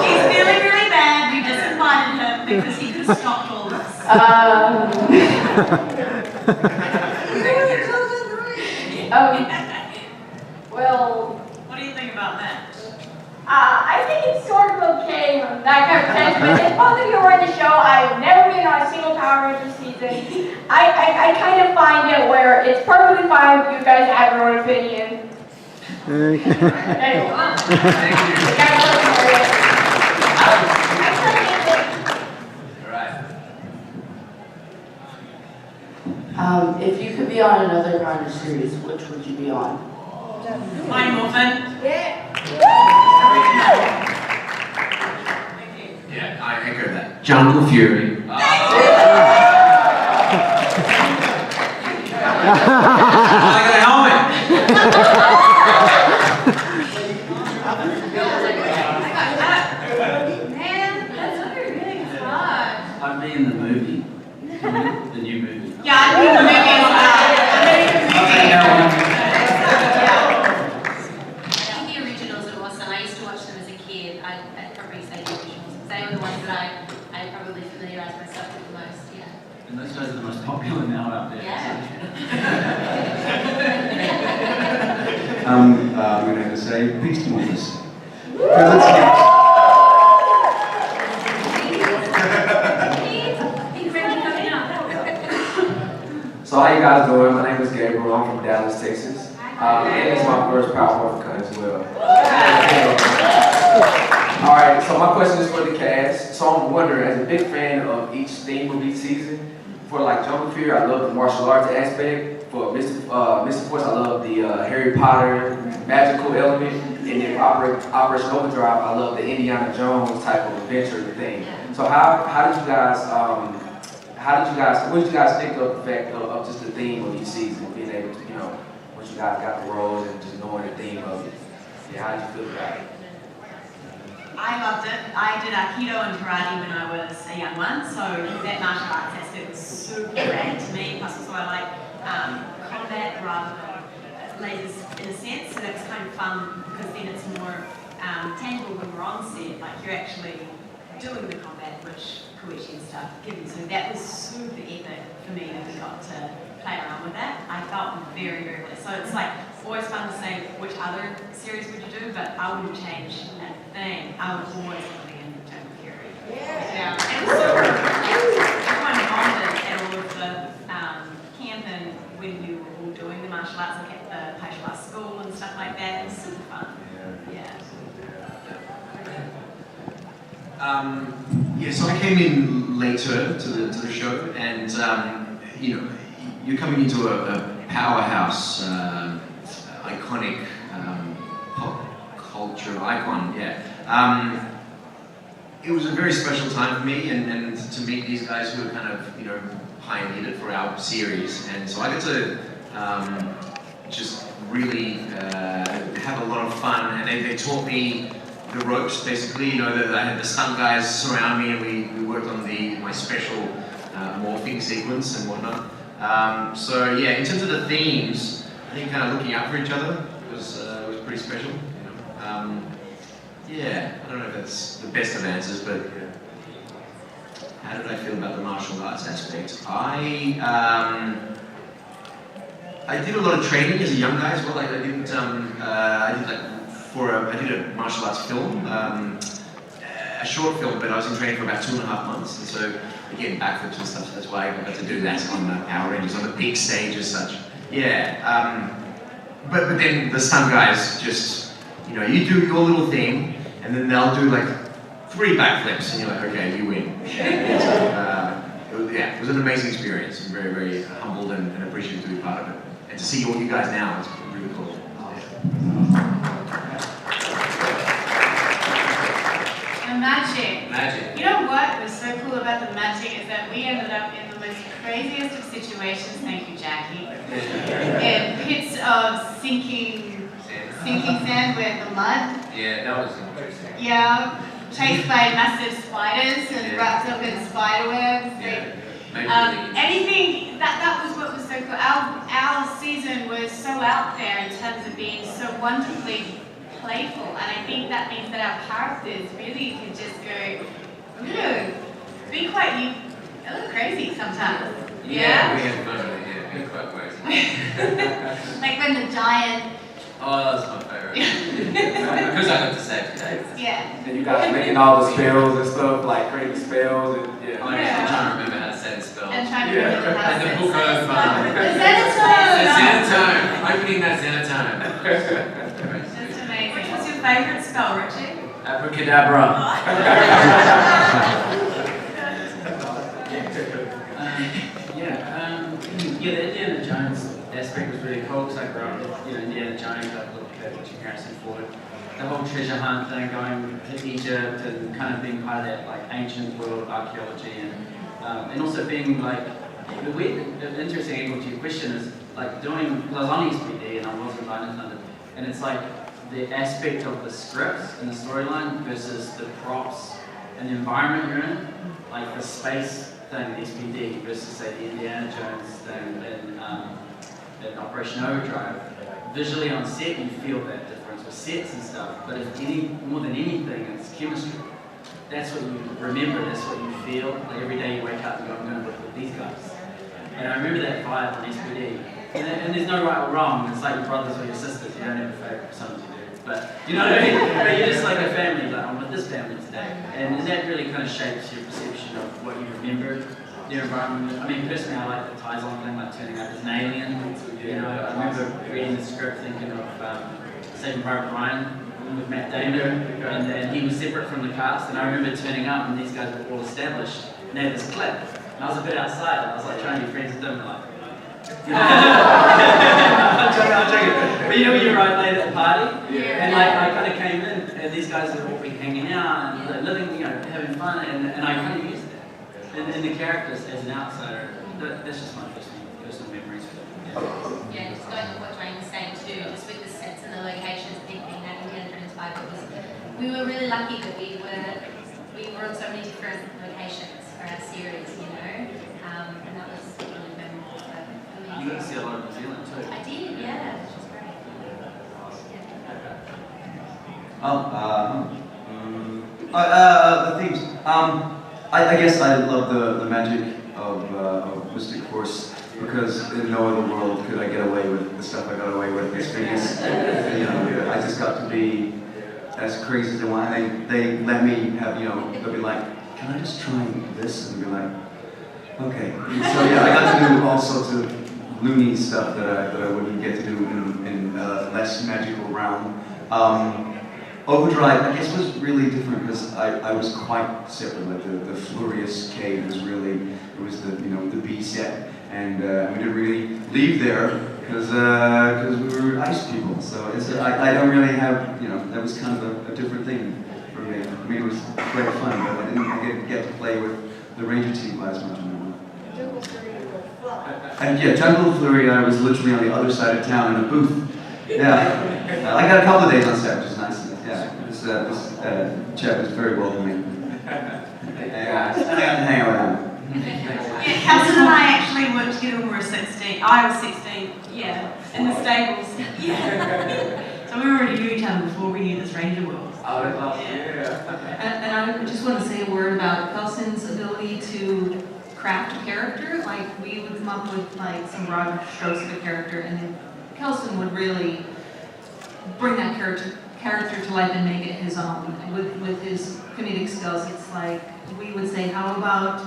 S3: he's feeling really bad. We just invited him because he could have stopped all this.
S20: Well,
S3: what do you think about that?
S20: I think it's sort of okay in that kind of sense, but as both of you were in the show, I've never been on a single Power Ranger season. I kind of find it where it's perfectly fine if you guys have your own opinion.
S2: Okay.
S21: If you could be on another kind of series, which would you be on?
S3: Mighty Morphin.
S8: Yeah, I echo that. Jungle Fury.
S7: I got a helmet.
S3: Man, that's really hard.
S4: I'd be in the movie. The new movie.
S3: Yeah, I'd be in the movie as well.
S5: I think the originals are awesome. I used to watch them as a kid. I'd probably say the originals. They were the ones that I probably familiarised myself with the most, yeah.
S4: And those guys are the most popular now out there.
S5: Yeah.
S16: I'm going to have to say, peace to Morphus.
S9: guys doing? My name is Gabriel. I'm from Dallas, Texas. And it's my first Power Morphicon as well. Alright, so my question is for the cast. So I'm wondering, as a big fan of each theme of each season, for like Jungle Fury, I love the martial arts aspect. For Mystic Force, I love the Harry Potter magical element. And then for Operation Overdrive, I love the Indiana Jones type of adventure thing. So how did you guys, what did you guys think of the fact of just the theme of each season, being able to, you know, once you guys got the roles and just knowing the theme of it? Yeah, how did you feel about it?
S15: I loved it. I did Aikido and karate when I was a young one, so that martial arts aspect was super great to me. Plus also I like combat rather than lasers in a sense, so that was kind of fun because then it's more tangible when we're on set, like you're actually doing the combat, which Koichi and stuff given. So that was super epic for me that we got to play around with that. I felt very, very blessed. So it's like always fun to say which other series would you do, but I wouldn't change a thing. I would always want to be in Jungle Fury. Yeah. And it was so everyone bonded at all of the camp and when you were all doing the martial arts and at the martial arts school and stuff like that. It was super fun. Yeah.
S8: Yeah, so I came in later to the show, and you know, you're coming into a powerhouse, iconic pop culture icon. Yeah, it was a very special time for me, and to meet these guys who are kind of, you know, pioneered it for our series, and so I got to just really have a lot of fun, and they taught me the ropes, basically. You know, that I had the stunt guys surround me, and we worked on my special morphing sequence and whatnot. So yeah, in terms of the themes, I think kind of looking out for each other was pretty special. You know? Yeah, I don't know if that's the best of answers, but how did I feel about the martial arts aspect? I did a lot of training as a young guy as well. Like I did a martial arts film, a short film, but I was in training for about 2.5 months. And so again, backflips and stuff. So that's why I got to do that on the Power Rangers on the big stage as such. Yeah. But then the stunt guys just, you know, you do your little thing, and then they'll do like 3 backflips, and you're like, okay, you win. It was an amazing experience. I'm very, very humbled and appreciative to be part of it. And to see all you guys now, it's really cool.
S22: The magic.
S7: Magic.
S22: You know what was so cool about the magic is that we ended up in the most craziest of situations, thank you, Jackie, in pits of sinking sand with the mud.
S7: Yeah, that was interesting.
S22: Yeah, chased by massive spiders and wrapped up in spider webs. Anything, that was what was so cool. Our season was so out there in terms of being so wonderfully playful, and I think that means that our characters really could just go, be quite a little crazy sometimes.
S7: Yeah, we had fun with it, yeah, we were quite crazy.
S22: Like when the giant...
S7: Oh, that was my favourite. Because I got to save the day.
S22: Yeah.
S9: And you guys making all the spells and stuff, like creating spells and
S7: I'm trying to remember how to say the spell.
S22: And trying to remember how to
S7: And
S22: say
S7: the book of...
S22: The
S7: Xenotone! Opening that Xenotone.
S22: That's amazing. What's your favourite spell, Richie?
S4: Abracadabra. The Indiana Jones aspect was really cool because I grew up with, Indiana Jones, I looked at Harrison Ford. The whole treasure hunt thing, going to Egypt and kind of being part of that like ancient world archaeology and also being like, the interesting angle to your question is like doing, because I was on SPD and I was in Dino Thunder, and it's like the aspect of the script and the storyline versus the props and the environment you're in, like the space thing, SPD, versus say the Indiana Jones thing in Operation Overdrive. Visually on set, you feel that difference with sets and stuff, but more than anything, it's chemistry. That's what you remember, that's what you feel. Like every day you wake up and go, I'm going to work with these guys. And I remember that vibe on SPD. And there's no right or wrong, it's like your brothers or your sisters, you don't have a favourite, sometimes you do. But you know what I mean? But you're just like a family, like I'm with this family today. And that really kind of shapes your perception of what you remember. their environment. I mean, personally, I like the Tyson thing, like turning up as an alien. You know, I remember reading the script thinking of Saving Private Ryan with Matt Damon, and then he was separate from the cast, and I remember turning up and these guys were all established, and they had this clip, and I was a bit outside, and I was like trying to be friends with them, and like, I'm joking. But you know when you're right late at the party, and like I kind of came in, and these guys were all been hanging out and like, living, you know, having fun, and I kind of used it. And the characters as an outsider, that's just my personal memories with them.
S5: Yeah, just going with what Dwayne was saying too, just with the sets and the locations, thinking that Indiana Jones vibe, we were really lucky that we were on so many different locations for our series, you know, and that was really memorable for me.
S4: You got to see a lot of New Zealand too.
S5: I did, yeah, which was great.
S16: The themes. I guess I love the magic of Mystic Force because in no other world could I get away with the stuff I got away with this Vegas. You know, I just got to be as crazy as I want. They let me have, you know, they'll be like, can I just try this? And be like, okay. And so yeah, I got to do all sorts of loony stuff that I wouldn't get to do in a less magical realm. Overdrive, I guess, was really different because I was quite separate. Like the Flurious cave was really, it was the, you know, the B set, and we didn't really leave there because we were ice people. So I don't really have, you know, that was kind of a different thing for me. I mean, it was great fun, but I didn't get to play with the Ranger team by as much as I wanted. And yeah, Jungle Fury, I was literally on the other side of town in a booth. Yeah, I got a couple of days on set, which is nice. Yeah, this chap is very welcoming. Yeah, I got to hang out with him.
S15: Yeah, Kelson and I actually worked together when we were 16. I was 16, yeah, in the stables. Yeah. So we already knew each other before we knew this Ranger world.
S4: Oh, that's awesome. Yeah.
S6: And I just want to say a word about Kelson's ability to craft a character. Like, we would come up with like some broad strokes of a character, and then Kelson would really bring that character to life and make it his own. With his comedic skills, it's like we would say, how about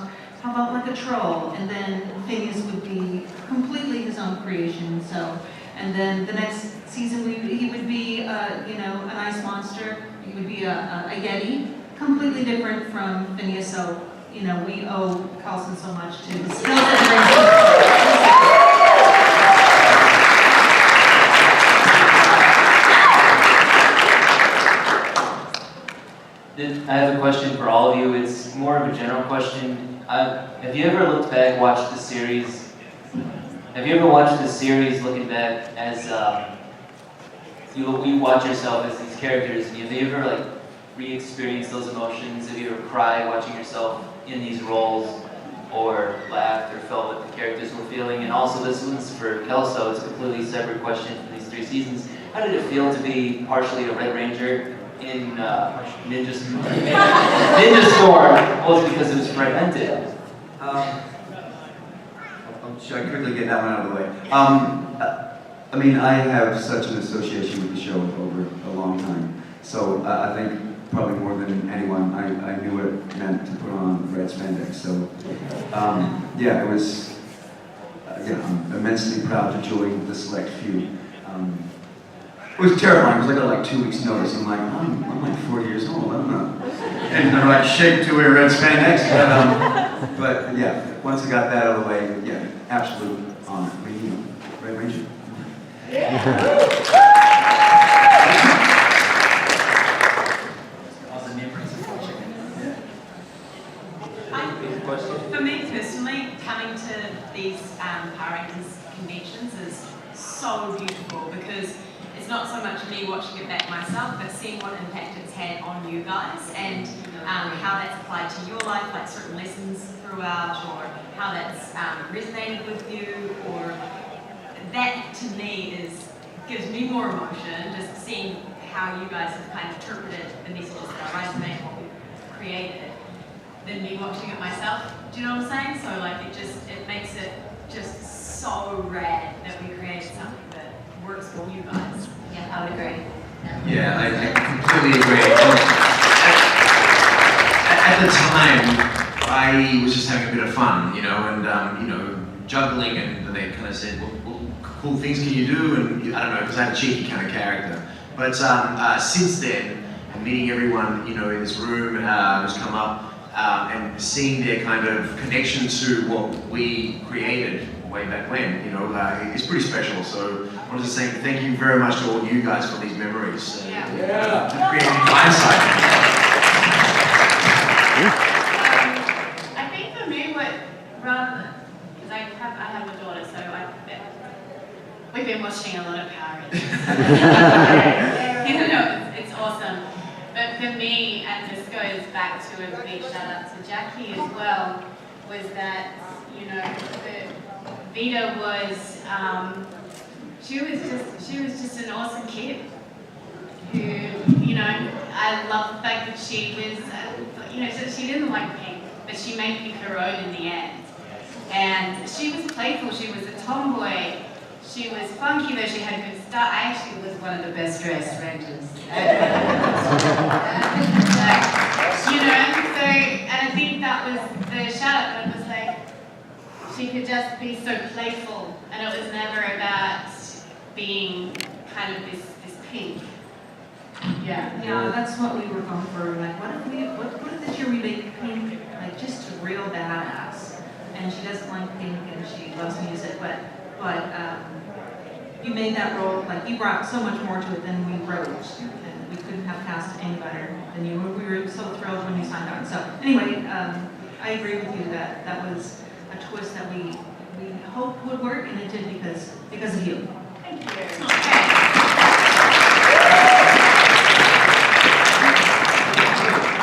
S6: like a troll, and then Phineas would be completely his own creation. So, and then the next season he would be you know, an ice monster. He would be a yeti, completely different from Phineas. So, you know, we owe Carlson so much to the skills that
S12: I have a question for all of you. It's more of a general question. Have you ever looked back, watched the series? Have you ever watched the series looking back as you watch yourself as these characters? Have you ever like re-experienced those emotions? Have you ever cried watching yourself in these roles, or laughed or felt what the characters were feeling? And also, this one's for Kelso. It's a completely separate question from these 3 seasons. How did it feel to be partially a Red Ranger in Ninja Storm? Well, it's because it was fragmented.
S16: Should I quickly get that one out of the way? I mean, I have such an association with the show over a long time. So I think probably more than anyone, I knew what it meant to put on red spandex. So yeah, it was, you know, I'm immensely proud to join the select few. It was terrifying because I got like 2 weeks notice. I'm like, I'm like 40 years old. I'm not in the right shape to wear red spandex. But yeah, once I got that out of the way, yeah, absolute honor. I mean, you know, Red Ranger.
S15: For me personally, coming to these Power Rangers conventions is so beautiful because it's not so much me watching it back myself, but seeing what impact it's had on you guys and how that's applied to your life, like certain lessons throughout, or how that's resonated with you, or that to me gives me more emotion, just seeing how you guys have kind of interpreted the messages that I write and what we've created, than me watching it myself. Do you know what I'm saying? So like it makes it just so rad that we created something that works for you guys.
S5: Yeah, I would agree.
S11: Yeah, I completely agree. At the time, I I was just having a bit of fun, you know, and you know, juggling, and they kind of said, what cool things can you do? And I don't know, because I had a cheeky kind of character. But since then, and meeting everyone, you know, in this room who's come up, and seeing their kind of connection to what we created way back when, you know, it's pretty special. So I wanted to say thank you very much to all you guys for these memories. Creating hindsight.
S22: I think for me, what rather, because I have a daughter, so we've been watching a lot of Power Rangers. You know, it's awesome. But for me, and this goes back to a big shout out to Jackie as well, was that, you know, Vita was, she was just an awesome kid who, you know, I love the fact that she was, you know, she didn't like pink, but she made pink her own in the end. And she was playful, she was a tomboy, she was funky, though she had good style. I actually was one of the best dressed Rangers. You know, so, and I think that was the shout out, but it was like, she could just be so playful, and it was never about being kind of this pink. Yeah.
S6: Yeah, that's what we were going for. Like, what if this year we make Pink like just a real badass? And she doesn't like Pink, and she loves music, but you made that role, like you brought so much more to it than we wrote, and we couldn't have cast any better than you. We were so thrilled when you signed on. So anyway, I agree with you that that was a twist that we hoped would work, and it did because of you.
S22: Thank you.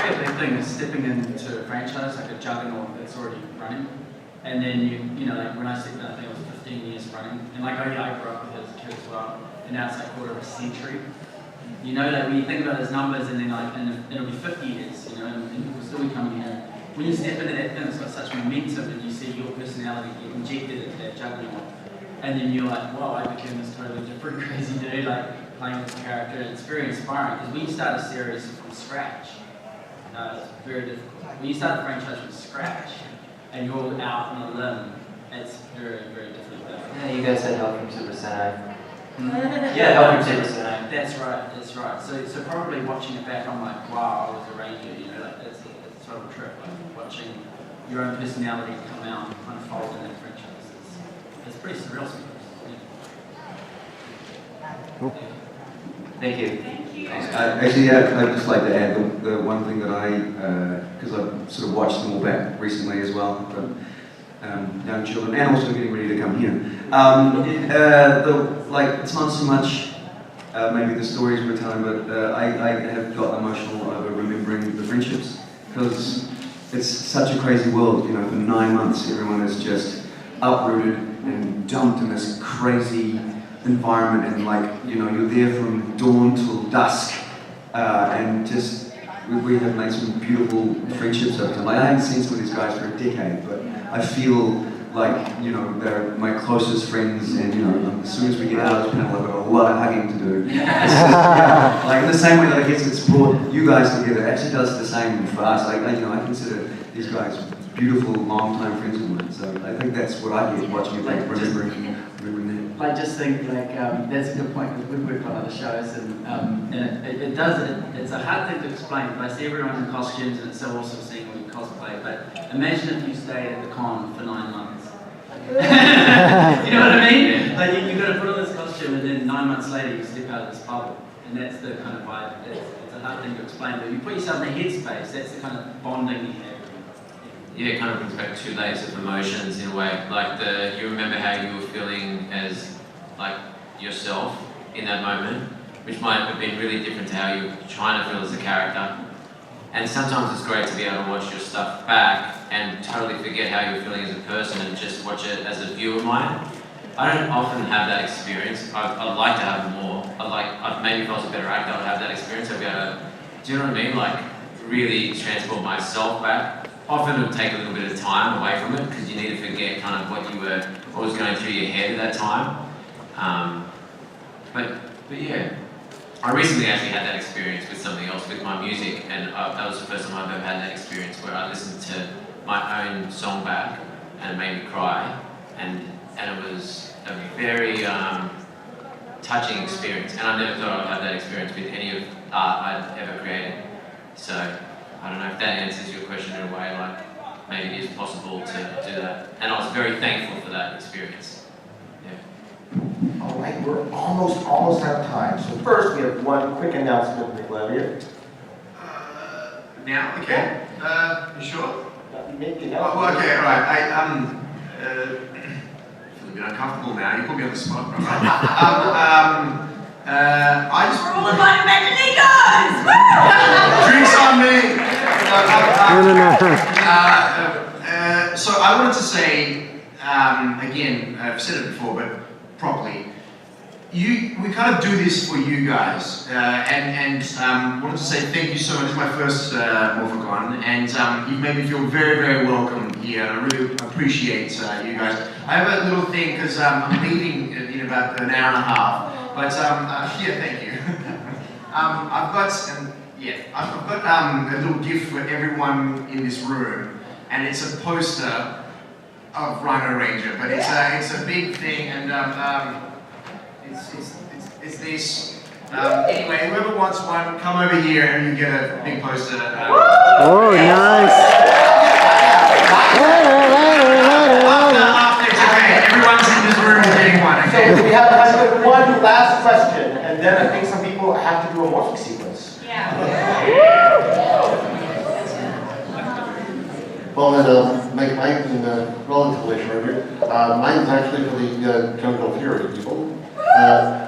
S4: The big thing is stepping into a franchise like a juggernaut that's already running, and then you know, like when I stepped in, I think it was 15 years running, and like I grew up with it as a kid as well, and now it's like quarter of a century. You know, like when you think about those numbers, and then like, and it'll be 50 years, you know, and people still be coming here. When you step into that thing, it's got such momentum, and you see your personality get injected into that juggernaut, and then you're like, wow, I became this totally different, crazy dude, like playing this character. It's very inspiring, because when you start a series from scratch, it's very difficult. When you start a franchise from scratch, and you're out on a limb, it's very, very difficult.
S12: Yeah, you guys had help from Super Sentai.
S4: Yeah,
S12: help from Super Sentai.
S4: That's right. So probably watching it back, I'm like, wow, I was a ranger, you know, like it's a total trip. Like watching your own personality come out and unfold in that franchise. It's pretty surreal sometimes.
S2: Cool.
S12: Thank you.
S22: Thank you.
S16: Actually, I'd just like to add the one thing that because I've sort of watched them all back recently as well, but young children, and also getting ready to come here. It's not so much maybe the stories we're telling, but I have got emotional over remembering the friendships, because it's such a crazy world, you know, for 9 months everyone is just uprooted and dumped in this crazy environment, and like, you know, you're there from dawn till dusk, and just we have made some beautiful friendships over time. Like, I haven't seen some of these guys for a decade, but I feel like, you know, they're my closest friends, and you know, as soon as we get out of this panel, I've got a lot of hugging to do. Yeah, like in the same way that I guess it's brought you guys together, it actually does the same for us. I consider these guys beautiful, long-time friends of mine. So I think that's what I get watching it, like remembering that.
S4: I just think like that's a good point, because we've worked on other shows, and it's a hard thing to explain, but I see everyone in costumes, and it's so awesome seeing all you cosplay. But imagine if you stayed at the con for 9 months. You know what I mean? Like you've got to put on this costume, and then 9 months later you step out of this bubble, and that's the kind of vibe. It's a hard thing to explain, but you put yourself in the headspace. That's the kind of bonding you have.
S7: Yeah, it kind of brings back 2 layers of emotions in a way. Like you remember how you were feeling as like yourself in that moment, which might have been really different to how you're trying to feel as a character. And sometimes it's great to be able to watch your stuff back and totally forget how you're feeling as a person and just watch it as a viewer mind. I don't often have that experience. I'd like to have more. Maybe if I was a better actor, I'd have that experience. I'd be able to, do you know what I mean? Like really transport myself back. Often it would take a little bit of time away from it, because you need to forget kind of what was going through your head at that time. But yeah, I recently actually had that experience with something else, with my music, and that was the first time I've ever had that experience where I listened to my own song back, and it made me cry, and it was a very touching experience, and I never thought I'd have that experience with any of art I'd ever created. So I don't know if that answers your question in a way, like maybe it is possible to do that, and I was very thankful for that experience. Yeah.
S1: All right, we're almost out of time. So first, we have one quick announcement, Nick.
S11: Now, okay. You sure?
S1: Make the
S11: Oh, well, okay, all right. I feel a bit uncomfortable now. You put me on the spot, bro. I just
S15: We're all about Magnetos!
S11: drinks on me.
S2: No.
S11: So I wanted to say again. I've said it before, but properly. We kind of do this for you guys, and wanted to say thank you so much. It's my first Morphicon, and you've made me feel very, very welcome here, and I really appreciate you guys. I have a little thing, because I'm leaving in about an hour and a half, but yeah, thank you. I've got a little gift for everyone in this room, and it's a poster of Rhino Ranger, but it's a big thing, and it's this. Anyway, whoever wants one, come over here and you get a big poster.
S2: Oh, nice.
S11: After, it's okay. Everyone's in this room is getting one. Okay?
S1: So we have time for one last question, and then I think some people have to do a morphic sequence.
S13: Well, then, make mine relatively shorter. Mine's actually for the Jungle Fury people.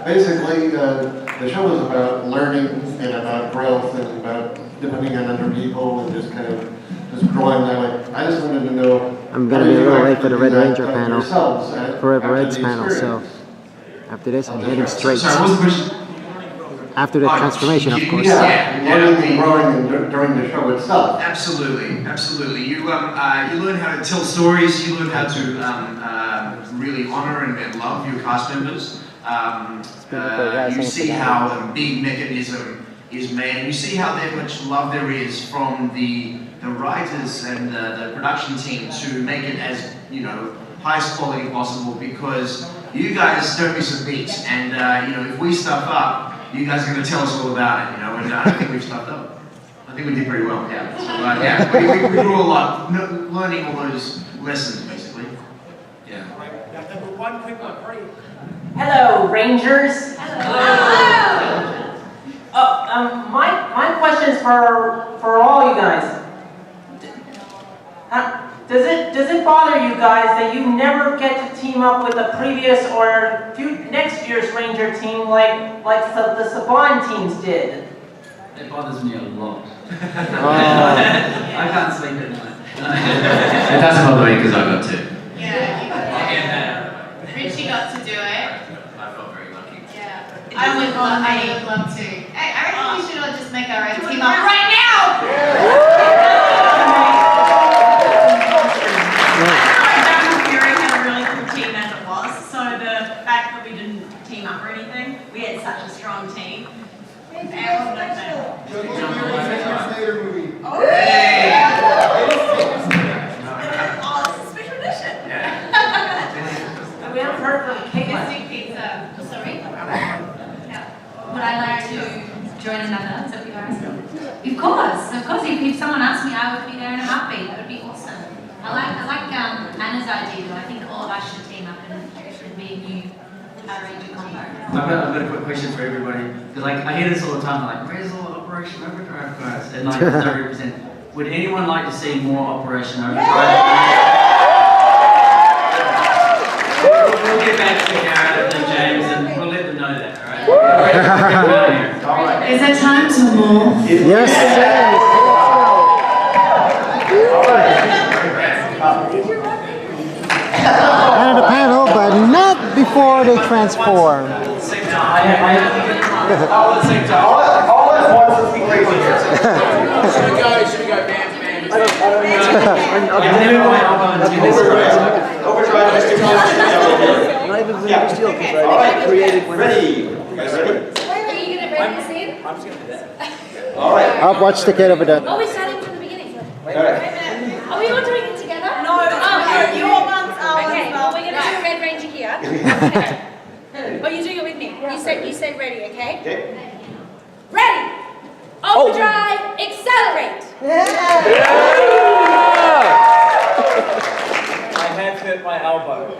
S13: Basically, the show is about learning and about growth and about depending on other people and just kind of just growing that way. I just wanted to know.
S2: I'm gonna be a little late for the Red Ranger panel,
S13: yourselves,
S2: Forever
S13: after
S2: Red's
S13: the
S2: panel. So after this, I'm heading straight.
S11: Sorry, what was the question?
S2: After the transformation, of course.
S13: Learning and growing during the show itself.
S11: Absolutely, absolutely. You learn how to tell stories. You learn how to really honor and love your cast members. You see how a big mechanism is made, and you see how much love there is from the writers and the production team to make it as highest quality possible. Because you guys don't miss a beat, and if we stuff up, you guys are going to tell us all about it. And I think we've stuffed up. I think we did pretty well. Yeah. So we grew a lot, learning all those lessons basically. Yeah.
S14: One quick one.
S23: Hello, Rangers.
S14: Hello.
S23: My question's for all you guys. Does it bother you guys that you never get to team up with the previous or next year's Ranger team like the Saban teams did?
S4: It bothers me a lot. I can't sleep at night.
S7: It doesn't bother me because I got to.
S22: Richie got to do it.
S7: I felt very lucky.
S22: Yeah. I would love to. Hey, I reckon we should all just make our own team up right now!
S15: Jungle Fury had a really cool team as it was, so the fact that we didn't team up or anything, we had such a strong team.
S23: We haven't heard from
S5: Mystic Pizza. Sorry? Would I like to join another? Is that what you're asking? Of course. If someone asked me, I would be there in a heartbeat. That would be awesome. I like Anna's idea though. I think all of us should team up and be a new Power Ranger combo.
S4: I've got a quick question for everybody. Because I hear this all the time, like, where's all the Operation Overdrive guys? And like, they represent. Would anyone like to see more Operation Overdrive? We'll get back to Garrett and James and we'll let them know that, alright?
S15: Is it time to morph?
S2: Yes, and the panel, but not before they transform.
S1: All at once, let's be crazy here.
S14: Should we go band?
S1: Overdrive, Mr.
S14: Not even the steel because I created when
S1: ready. You guys ready?
S20: Are you gonna break the scene?
S14: I'm just gonna do that.
S1: All right.
S2: I'll watch the kid over there.
S20: Oh, we're starting from the beginning.
S1: All right.
S20: Are we all doing
S17: But you're doing it with me. You said ready, okay?
S1: Okay.
S17: Ready! Overdrive, accelerate!
S18: My head hit my elbow.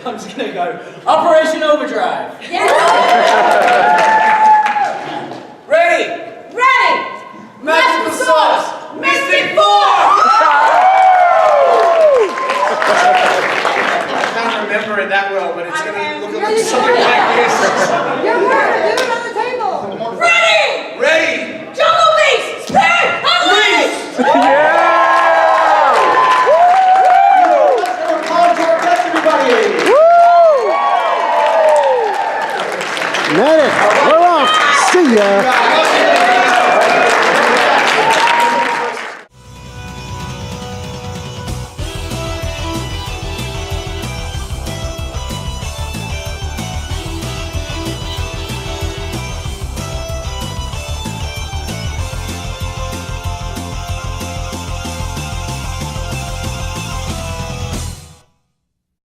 S18: I'm just gonna go, Operation Overdrive. Ready!
S17: Ready!
S18: Magical Sauce!
S17: Mystic Force!
S8: I can't remember it that well, but it's gonna look like something like this.
S17: You're right, do it on the table! Ready!
S8: Ready!
S17: Jungle Beast! Spirit! Unleash!
S2: Made it. We're off. See ya.